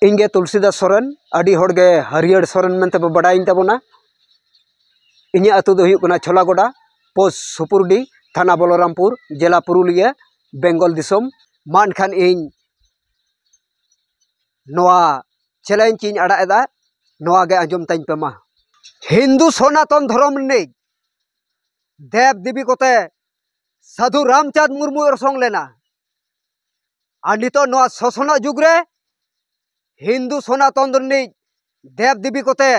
इंगे तुलसीदास सोरेन अड़ी होड़गे हरियर सोरेन मेंते बड़ाइन ताबोना। इᱧ अतु दो हुयुग कना छोलागोड़ा पोस्ट सुपुरडी थाना बलरामपुर जिला पुरुलिया बेंगल दिसोम। मान खान इñ नोआ चैलेंज इñ अड़ा एदा नोआ गे आंजम ताइन पे मा। हिंदू सनातन धर्म ने देव देवी कोते साधु रामचंद्र मुर्मू अरसोंग लेना और नितो नोआ शोषण जुग रे हिंदू सनातन ने देव देवी कोते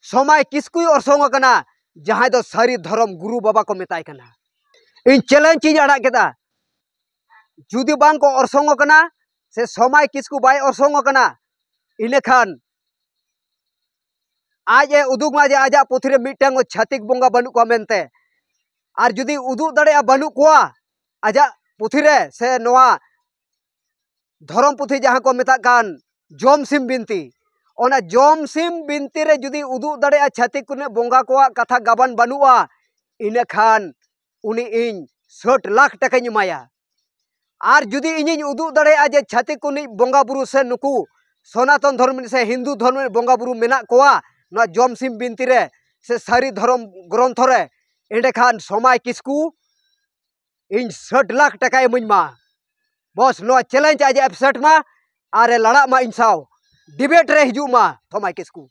समय किसकुई अरसोंग कना जहां दो सारी धर्म गुरु बाबा को मेताय कना। इन चैलेंज इñ अड़ा केदा जुदी बांग को अरसोंग कना से समय किसकु बाय अरसोंग कना इने खान आज ए उदुग मा जे आजा पुथी रे मिटांग छातिक बोंगा बानु को मेनते और जुदी उदुग दड़े बानु कोआ आजा पुथी रे से नोआ धर्म पुथी जहां को मेता कान जोमसिम बिनती ओना जोमसिम बिनती रे जुदी उदुग दड़े छातिक कुने बोंगा कोआ कथा गाबान बानुआ इने खान उनी इñ 60 लाख टाका एमाया। और जुदी इñ उदुग दड़े जे छातिक कुनी बोंगा बुरु से नुकु सनातन धर्म से हिंदू धर्म बोंगा बुरु मेना कोआ ना जोमसिम बिनती रे से सारी धर्म ग्रंथ रे एंडे खान समय किसकु इñ 60 लाख टाका एमኝ मा। बस नो चैलेंज आज एपसेट मा आरे लड़ा मा इñ साव डिबेट रे हिजू मा समय किसकु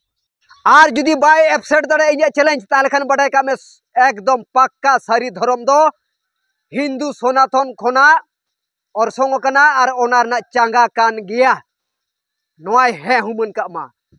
और जुदी बाय एपसेट दड़े इñ चैलेंज ताले खान बड़ाय का में एकदम पक्का सारी धर्म दो हिंदू सनातन खोना और संग कना और ओना ना चांगा कान गिया नोय हे हुमन का मा।